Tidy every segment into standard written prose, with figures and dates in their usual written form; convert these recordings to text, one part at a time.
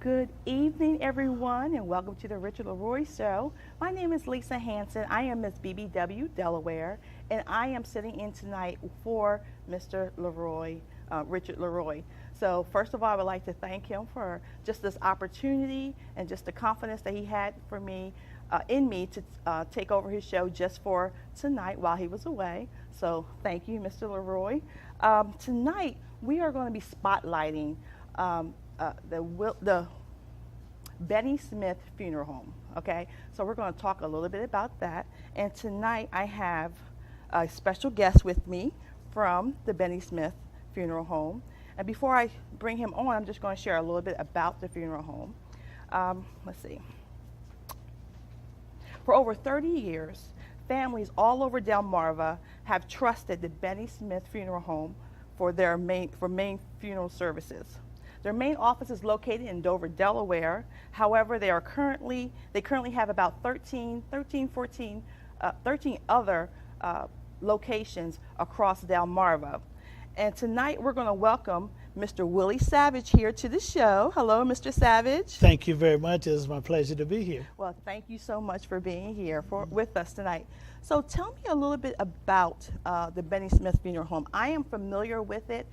Good evening, everyone, and welcome to the Richard LeRoi Show. My name is Lisa Hanson. I am Miss BBW Delaware, and I am sitting in tonight for Mr. LeRoi, Richard LeRoi. So first of all, I would like to thank him for just this opportunity and just the confidence that he had for me, in me to take over his show just for tonight while he was away. So thank you, Mr. LeRoi. Tonight, we are going to be spotlighting the Benny Smith Funeral Home. Okay, so we're going to talk a little bit about that. And tonight I have a special guest with me from the Benny Smith Funeral Home. And before I bring him on, I'm just going to share a little bit about the funeral home. Let's see. For over 30 years, families all over Delmarva have trusted the Benny Smith Funeral Home for their main funeral services. Their main office is located in Dover, Delaware. However, they currently have about 13 other locations across Delmarva. And tonight we're going to welcome Mr. Willie Savage here to the show. Hello, Mr. Savage. Thank you very much. It's my pleasure to be here. Well, thank you so much for being here with us tonight. So tell me a little bit about the Benny Smith Funeral Home. I am familiar with it.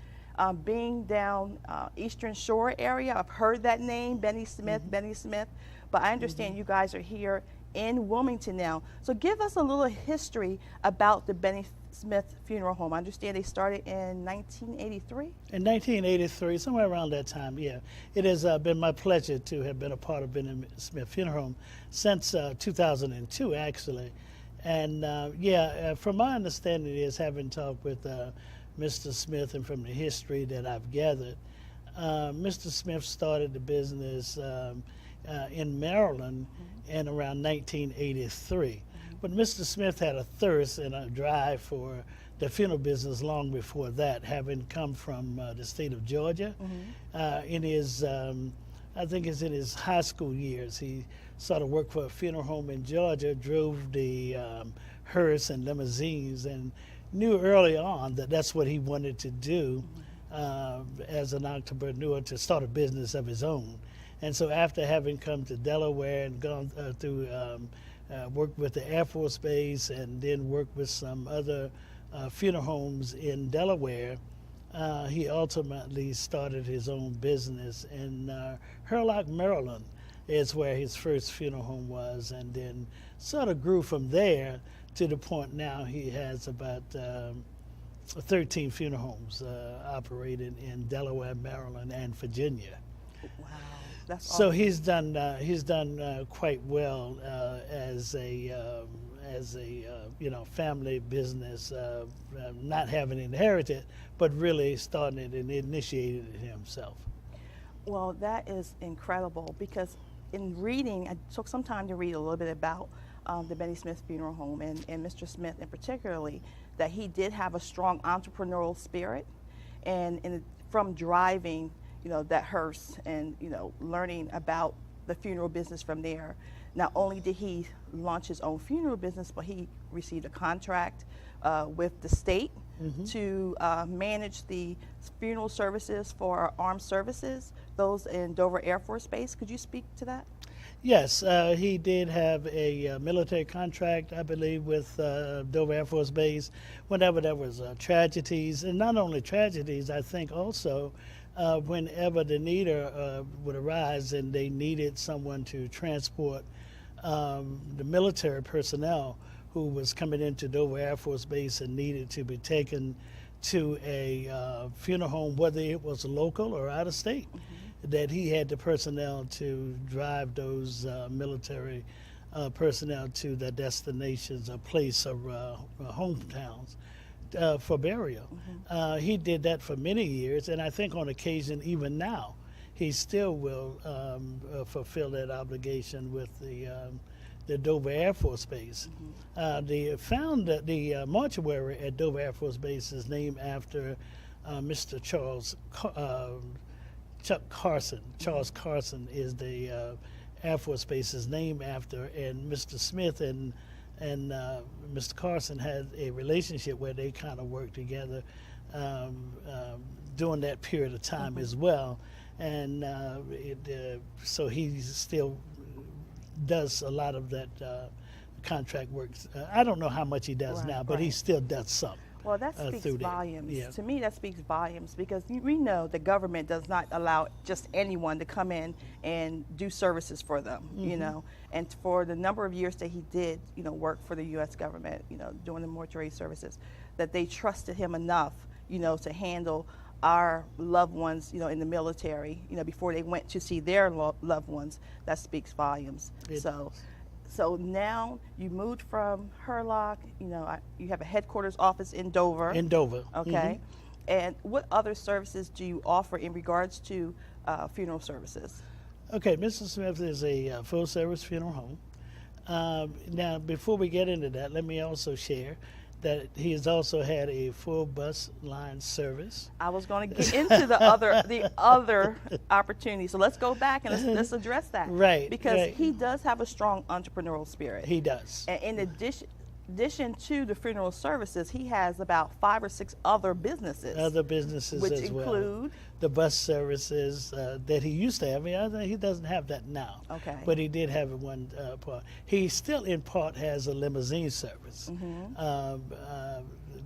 Being down Eastern Shore area, I've heard that name, Benny Smith, but I understand you guys are here in Wilmington now. So give us a little history about the Benny Smith Funeral Home. I understand they started in 1983? In 1983, somewhere around that time, yeah. It has been my pleasure to have been a part of Benny Smith Funeral Home since 2002, actually. And from my understanding is, having talked with Mr. Smith and from the history that I've gathered, Mr. Smith started the business in Maryland in around 1983. But Mr. Smith had a thirst and a drive for the funeral business long before that, having come from the state of Georgia. In his, I think it's in his high school years, he sort of worked for a funeral home in Georgia, drove the hearse and limousines, and knew early on that that's what he wanted to do as an entrepreneur, to start a business of his own. And so after having come to Delaware and gone through, worked with the Air Force Base and then worked with some other funeral homes in Delaware, he ultimately started his own business in Hurlock, Maryland, is where his first funeral home was, and then sort of grew from there to the point now he has about 13 funeral homes operated in Delaware, Maryland, and Virginia. Wow, that's so awesome. He's done quite well as a family business, not having inherited, but really starting it and initiated it himself. Well, that is incredible, because in reading, I took some time to read a little bit about the Benny Smith Funeral Home and Mr. Smith, and particularly that he did have a strong entrepreneurial spirit, and from driving, that hearse and, learning about the funeral business from there. Not only did he launch his own funeral business, but he received a contract with the state to manage the funeral services for armed services, those in Dover Air Force Base. Could you speak to that? Yes, he did have a military contract, I believe, with Dover Air Force Base whenever there was tragedies, and not only tragedies, I think also whenever the need would arise and they needed someone to transport the military personnel who was coming into Dover Air Force Base and needed to be taken to a funeral home, whether it was local or out of state, that he had the personnel to drive those military personnel to their destinations, a place or hometowns for burial. He did that for many years, and I think on occasion, even now, he still will fulfill that obligation with the Dover Air Force Base. The mortuary at Dover Air Force Base is named after Mr. Chuck Carson. Charles Carson is the Air Force Base is named after, and Mr. Smith and Mr. Carson had a relationship where they kind of worked together during that period of time as well. and so he still does a lot of that contract work. I don't know how much he does Right, now, but he right. still does some. Well, that speaks through there. volumes. Yeah. To me, that speaks volumes because we know the government does not allow just anyone to come in and do services for them, you know. And for the number of years that he did, you know, work for the U.S. government, you know, doing the mortuary services, that they trusted him enough, you know, to handle our loved ones, you know, in the military, you know, before they went to see their loved ones. That speaks volumes. So now you moved from Hurlock, you know, you have a headquarters office in Dover. In Dover. Okay. And what other services do you offer in regards to funeral services? Okay, Mr. Smith is a full-service funeral home. Now, before we get into that, let me also share that he has also had a full bus line service. I was going to get into the other opportunities. So let's go back and let's address that. Right. Because right. he does have a strong entrepreneurial spirit. He does. And in addition to the funeral services, he has about 5 or 6 other businesses. Other businesses which as well. include the bus services that he used to have. He doesn't have that now. Okay. But he did have it one part. He still, in part, has a limousine service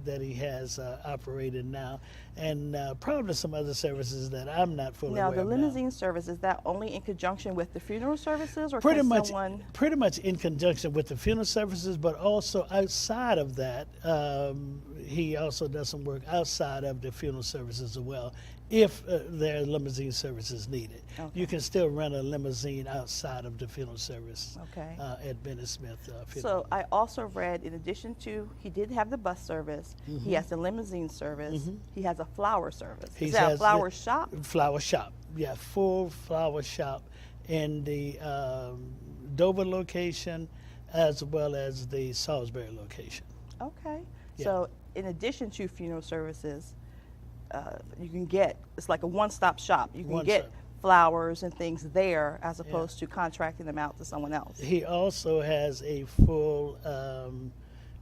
that he has operated now, and probably some other services that I'm not fully now aware the of limousine service, is that only in conjunction with the funeral services, or pretty can much someone? pretty much in conjunction with the funeral services, but also outside of that, he also does some work outside of the funeral services as well, if there are limousine services needed. Okay. You can still rent a limousine outside of the funeral service. Okay. At Bennett Smith Funeral. So I also read, in addition to, he did have the bus service, he has the limousine service, he has a flower service. He Is that a has flower the shop? Flower shop, yeah, full flower shop in the Dover location as well as the Salisbury location. Okay. Yeah. So in addition to funeral services, you can get, it's like a one-stop shop. You can One get stop. flowers and things there as opposed to contracting them out to someone else. He also has a full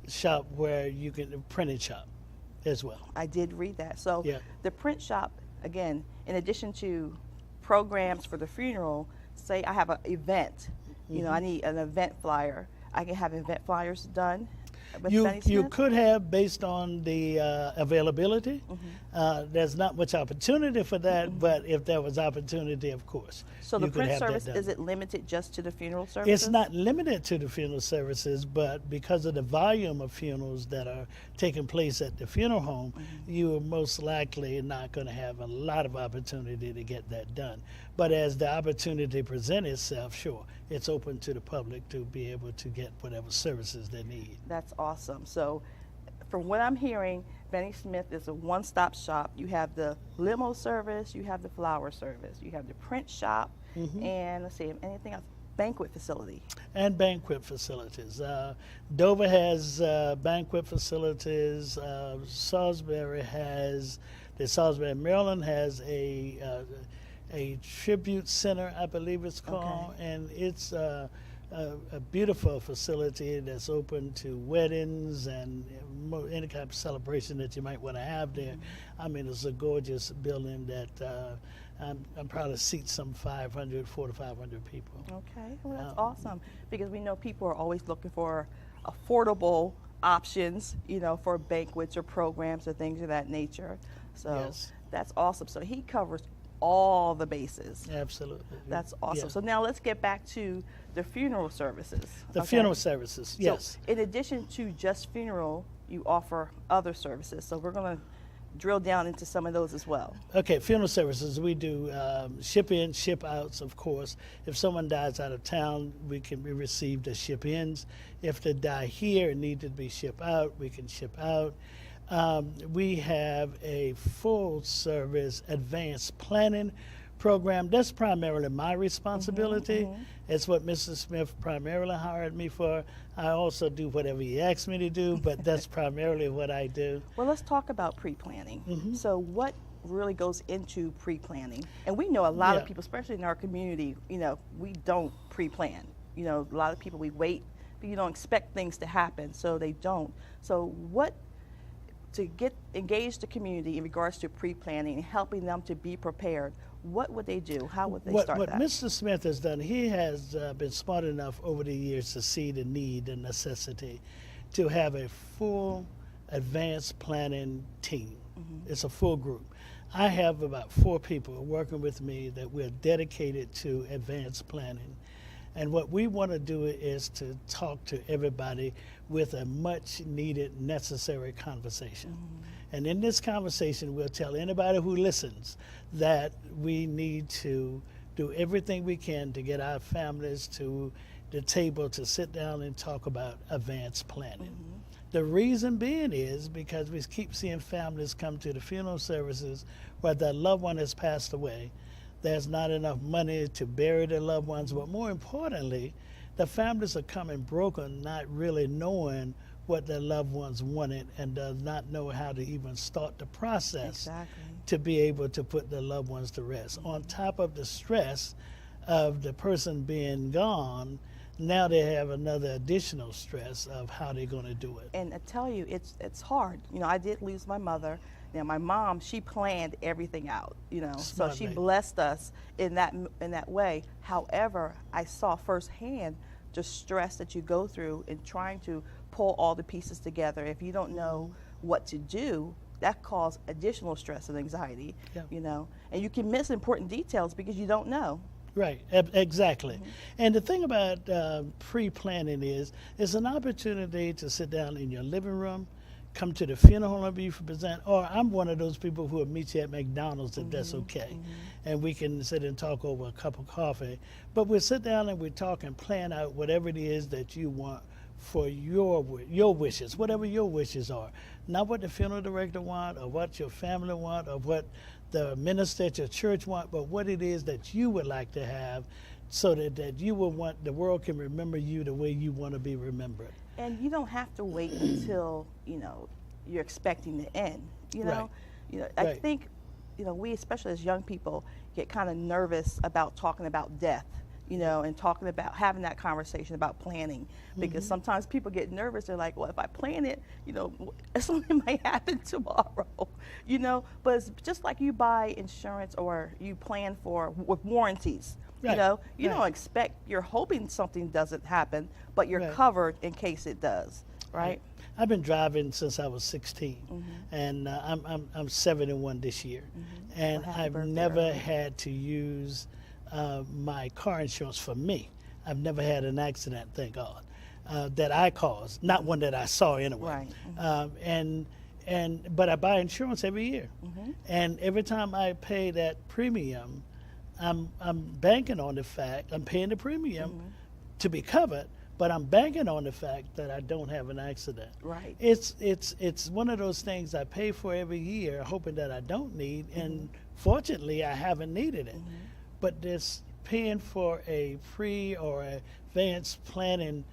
shop where you can printing shop as well. I did read that. So Yeah. the print shop, again, in addition to programs for the funeral, say I have an event, you know, I need an event flyer. I can have event flyers done with Benny You Smith? could have, based on the availability. There's not much opportunity for that, but if there was opportunity, of course, So you the could print have that service, done. is it limited just to the funeral services? It's not limited to the funeral services, but because of the volume of funerals that are taking place at the funeral home, you are most likely not going to have a lot of opportunity to get that done. But as the opportunity presents itself, sure, it's open to the public to be able to get whatever services they need. That's awesome. So from what I'm hearing, Benny Smith is a one-stop shop. You have the limo service, you have the flower service, you have the print shop, and let's see, anything else? Banquet facility. And banquet facilities. Dover has banquet facilities. Salisbury, Maryland has a tribute center, I believe it's called, and it's a beautiful facility that's open to weddings and any kind of celebration that you might want to have there. I mean, it's a gorgeous building that I'm probably seats some 400 to 500 people. Okay, well that's awesome, because we know people are always looking for affordable options, you know, for banquets or programs or things of that nature. So Yes. that's awesome. So he covers all the bases. Absolutely. That's awesome. Yeah. So now let's get back to the funeral services. The okay? funeral services, yes. So in addition to just funeral, you offer other services. So we're going to drill down into some of those as well. Okay, funeral services, we do ship in, ship outs, of course. If someone dies out of town, we receive the ship ins. If they die here and need to be shipped out, we can ship out. We have a full service advanced planning program. That's primarily my responsibility. It's what Mr. Smith primarily hired me for. I also do whatever he asks me to do, but that's primarily what I do. Well, let's talk about pre-planning. So what really goes into pre-planning? And we know a lot of people, especially in our community, you know, we don't pre-plan. You know, a lot of people, we wait, but you don't expect things to happen, so they don't. So what to engage the community in regards to pre-planning and helping them to be prepared, what would they do? How would they start what that? Mr. Smith has done, he has been smart enough over the years to see the need and necessity to have a full advanced planning team. It's a full group. I have about 4 people working with me that we're dedicated to advanced planning. And what we want to do is to talk to everybody with a much needed, necessary conversation. And in this conversation, we'll tell anybody who listens that we need to do everything we can to get our families to the table to sit down and talk about advanced planning. The reason being is because we keep seeing families come to the funeral services where their loved one has passed away. There's not enough money to bury their loved ones, but more importantly, the families are coming broken, not really knowing what their loved ones wanted and does not know how to even start the process to be able to put their loved ones to rest. On top of the stress of the person being gone, now they have another additional stress of how they're going to do it. And I tell you, it's hard. You know, I did lose my mother. Now, my mom, she planned everything out, you know, Smart so she lady. blessed us in that way. However, I saw firsthand the stress that you go through in trying to pull all the pieces together. If you don't know what to do, that causes additional stress and anxiety, you know, and you can miss important details because you don't know. Right, exactly. And the thing about pre-planning is, it's an opportunity to sit down in your living room, come to the funeral home and be present, or I'm one of those people who will meet you at McDonald's if that's okay. And we can sit and talk over a cup of coffee. But we'll sit down and we talk and plan out whatever it is that you want for your wishes, whatever your wishes are. Not what the funeral director want, or what your family want, or what the minister at your church want, but what it is that you would like to have so that you will want, the world can remember you the way you want to be remembered. And you don't have to wait until, you know, you're expecting the end, you know? Right. You know, I think, you know, we, especially as young people, get kind of nervous about talking about death, you know, and talking about having that conversation about planning, because sometimes people get nervous. They're like, well, if I plan it, you know, something might happen tomorrow, you know? But it's just like you buy insurance or you plan for with warranties. You know, you don't expect, you're hoping something doesn't happen, but you're covered in case it does, right? I've been driving since I was 16, and I'm 71 this year, and I've never had to use my car insurance for me. I've never had an accident, thank God, that I caused, not one that I saw anyway. But I buy insurance every year, and every time I pay that premium, I'm banking on the fact, I'm paying the premium to be covered, but I'm banking on the fact that I don't have an accident. Right. It's one of those things I pay for every year, hoping that I don't need, and fortunately I haven't needed it. But this paying for a pre or advanced planning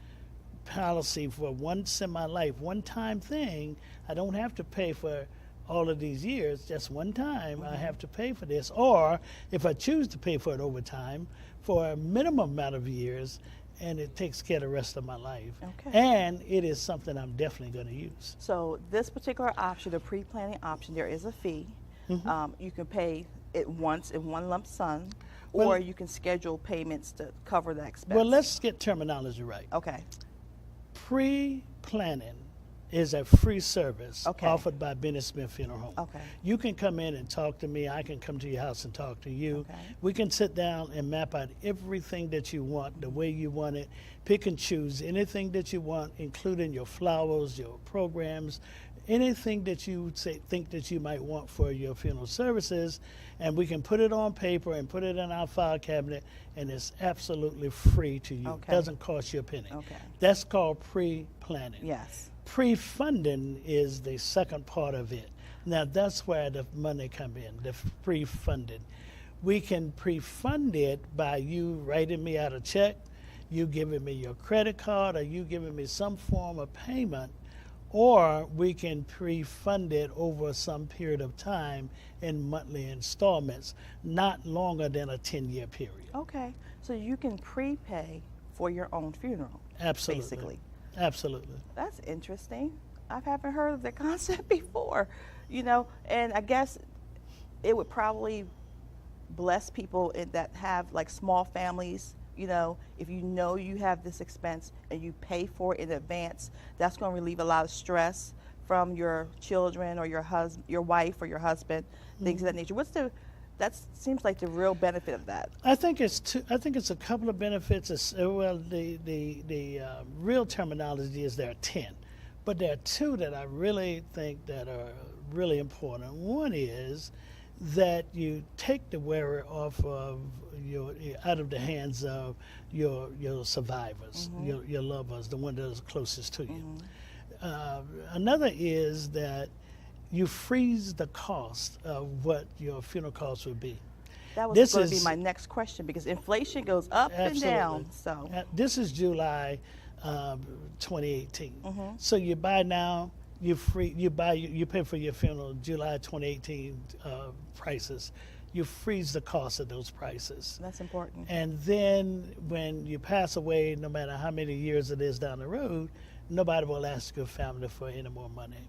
policy for once in my life, one-time thing, I don't have to pay for all of these years, just one time I have to pay for this, or if I choose to pay for it over time for a minimum amount of years, and it takes care of the rest of my life. And it is something I'm definitely going to use. So this particular option, the pre-planning option, there is a fee. You can pay it once in one lump sum, or you can schedule payments to cover the expense. Well, let's get terminology right. Okay. Pre-planning is a free service offered by Benny Smith Funeral Home. You can come in and talk to me. I can come to your house and talk to you. We can sit down and map out everything that you want, the way you want it. Pick and choose anything that you want, including your flowers, your programs, anything that you think that you might want for your funeral services, and we can put it on paper and put it in our file cabinet, and it's absolutely free to you. It doesn't cost you a penny. That's called pre-planning. Yes. Pre-funding is the second part of it. Now that's where the money come in, the pre-funding. We can pre-fund it by you writing me out a check, you giving me your credit card, or you giving me some form of payment, or we can pre-fund it over some period of time in monthly installments, not longer than a 10-year period. Okay, so you can prepay for your own funeral. Absolutely. Basically. Absolutely. That's interesting. I haven't heard of the concept before, you know, and I guess it would probably bless people that have like small families. You know, if you know you have this expense and you pay for it in advance, that's going to relieve a lot of stress from your children or your husband, your wife or your husband, things of that nature. That seems like the real benefit of that. I think it's a couple of benefits. Well, the real terminology is there are 10, but there are two that I really think that are really important. One is that you take the wearer off of out of the hands of your survivors, your loved ones, the one that is closest to you. Another is that you freeze the cost of what your funeral costs would be. That was going to be my next question, because inflation goes up and down. So this is July 2018. So you buy now, you pay for your funeral July 2018 prices. You freeze the cost of those prices. That's important. And then when you pass away, no matter how many years it is down the road, nobody will ask your family for any more money.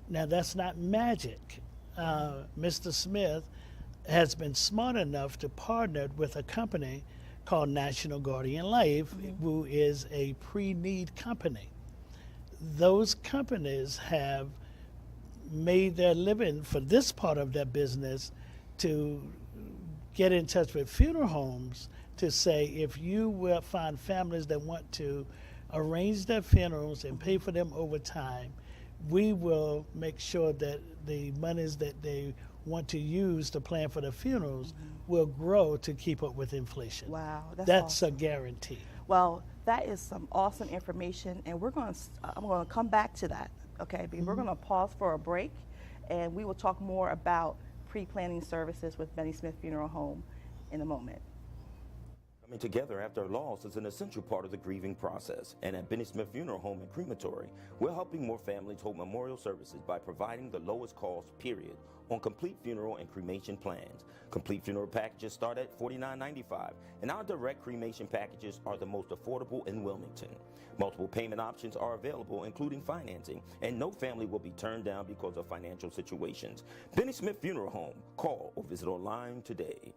Now, that's not magic. Mr. Smith has been smart enough to partner with a company called National Guardian Life, who is a pre-need company. Those companies have made their living for this part of their business to get in touch with funeral homes to say, if you will find families that want to arrange their funerals and pay for them over time, we will make sure that the monies that they want to use to plan for the funerals will grow to keep up with inflation. Wow, that's awesome. A guarantee. Well, that is some awesome information, and I'm going to come back to that, okay? Because we're going to pause for a break, and we will talk more about pre-planning services with Benny Smith Funeral Home in a moment. Coming together after a loss is an essential part of the grieving process. And at Benny Smith Funeral Home and Crematory, we're helping more families hold memorial services by providing the lowest cost, period, on complete funeral and cremation plans. Complete funeral packages start at $49.95, and our direct cremation packages are the most affordable in Wilmington. Multiple payment options are available, including financing, and no family will be turned down because of financial situations. Benny Smith Funeral Home. Call or visit online today.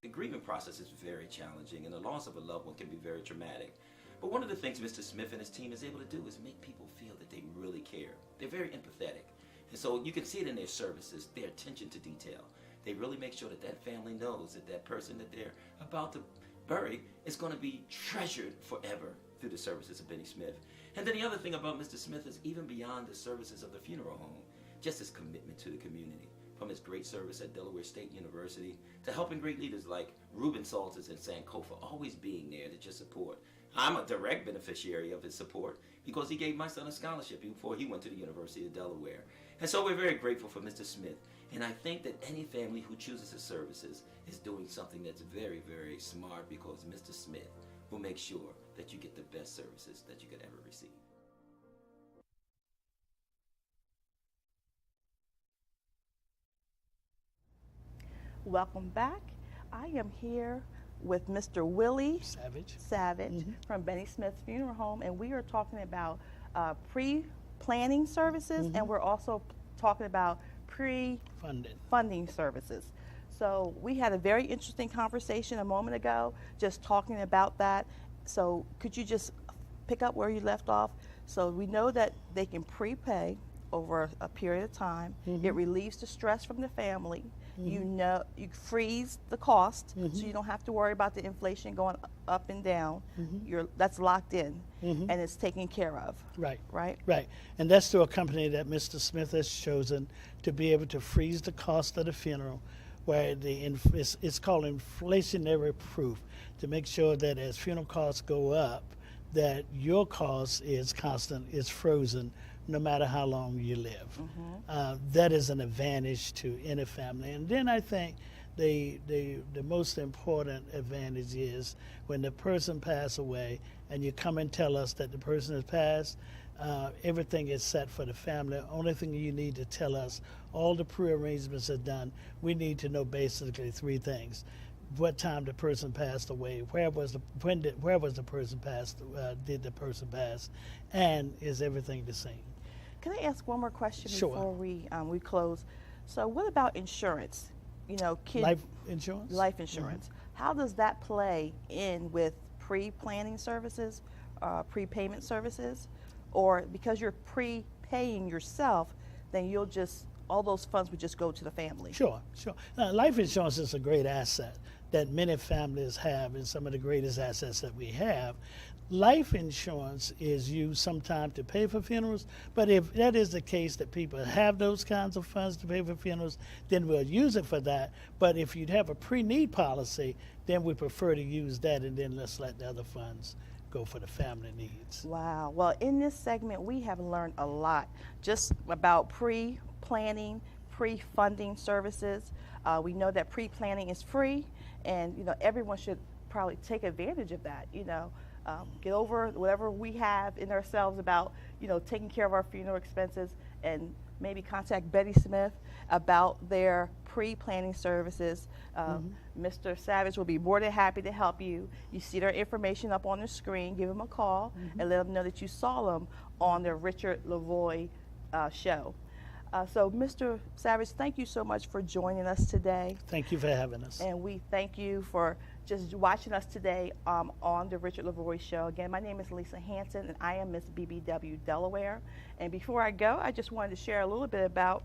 The grieving process is very challenging, and the loss of a loved one can be very traumatic. But one of the things Mr. Smith and his team is able to do is make people feel that they really care. They're very empathetic. And so you can see it in their services, their attention to detail. They really make sure that that family knows that that person that they're about to bury is going to be treasured forever through the services of Benny Smith. And then the other thing about Mr. Smith is, even beyond the services of the funeral home, just his commitment to the community. From his great service at Delaware State University to helping great leaders like Ruben Salters and Sankofa, always being there to just support. I'm a direct beneficiary of his support because he gave my son a scholarship before he went to the University of Delaware. And so we're very grateful for Mr. Smith. And I think that any family who chooses his services is doing something that's very, very smart, because Mr. Smith will make sure that you get the best services that you could ever receive. Welcome back. I am here with Mr. Willie Savage from Benny Smith Funeral Home, and we are talking about pre-planning services, and we're also talking about pre-funding services. So we had a very interesting conversation a moment ago, just talking about that. So could you just pick up where you left off? So we know that they can prepay over a period of time. It relieves the stress from the family. You know, you freeze the cost, so you don't have to worry about the inflation going up and down. That's locked in, and it's taken care of. Right. And that's through a company that Mr. Smith has chosen to be able to freeze the cost of the funeral, where it's called inflationary proof, to make sure that as funeral costs go up, that your cost is constant, is frozen, no matter how long you live. That is an advantage to any family. And then I think the most important advantage is when the person passes away and you come and tell us that the person has passed, everything is set for the family. Only thing you need to tell us, all the pre-arrangements are done. We need to know basically three things. what time the person passed away, where was the person passed, did the person pass, and is everything the same? Can I ask one more question Sure. before we close? So what about insurance? You know, Life insurance? life insurance. How does that play in with pre-planning services, prepayment services? Or because you're prepaying yourself, then you'll just, all those funds would just go to the family? Sure, sure. Life insurance is a great asset that many families have, and some of the greatest assets that we have. Life insurance is used sometimes to pay for funerals, but if that is the case that people have those kinds of funds to pay for funerals, then we'll use it for that. But if you'd have a pre-need policy, then we prefer to use that, and then let's let the other funds go for the family needs. Wow. Well, in this segment, we have learned a lot just about pre-planning, pre-funding services. We know that pre-planning is free, and everyone should probably take advantage of that. Get over whatever we have in ourselves about taking care of our funeral expenses, and maybe contact Betty Smith about their pre-planning services. Mr. Savage will be more than happy to help you. You see their information up on the screen. Give them a call and let them know that you saw them on the Richard LeRoi show. So, Mr. Savage, thank you so much for joining us today. Thank you for having us. And we thank you for just watching us today on the Richard LeRoi Show. Again, my name is Lisa Hanson, and I am Miss BBW Delaware. And before I go, I just wanted to share a little bit about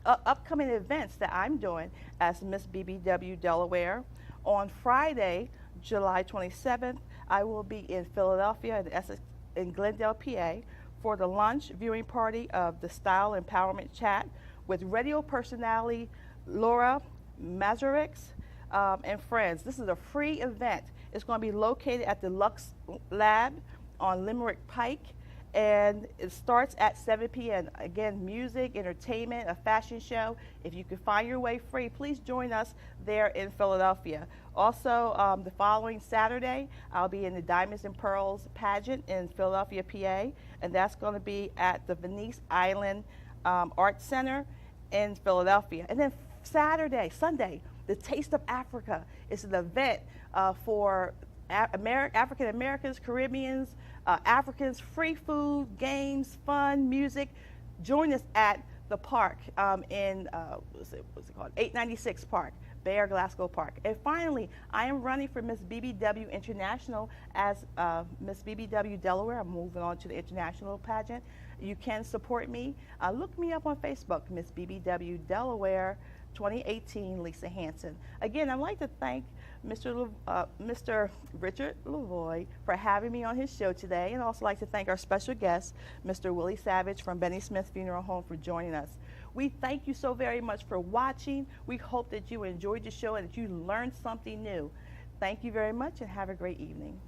upcoming events that I'm doing as Miss BBW Delaware. On Friday, July 27th, I will be in Philadelphia and Essex, in Glendale, PA, for the lunch viewing party of the Style Empowerment Chat with radio personality Laura Mazureks and friends. This is a free event. It's going to be located at the Lux Lab on Limerick Pike, and it starts at 7 p.m. Again, music, entertainment, a fashion show. If you can find your way free, please join us there in Philadelphia. Also, the following Saturday, I'll be in the Diamonds and Pearls pageant in Philadelphia, PA, and that's going to be at the Venice Island Art Center in Philadelphia. And then Sunday, the Taste of Africa is an event for African Americans, Caribbeans, Africans, free food, games, fun, music. Join us at the park in, what's it called? 896 Park, Bayer Glasgow Park. And finally, I am running for Miss BBW International as Miss BBW Delaware. I'm moving on to the international pageant. You can support me. Look me up on Facebook, Miss BBW Delaware 2018, Lisa Hanson. Again, I'd like to thank Mr. Richard LeRoi for having me on his show today, and also like to thank our special guest, Mr. Willie Savage from Benny Smith Funeral Home, for joining us. We thank you so very much for watching. We hope that you enjoyed the show and that you learned something new. Thank you very much, and have a great evening.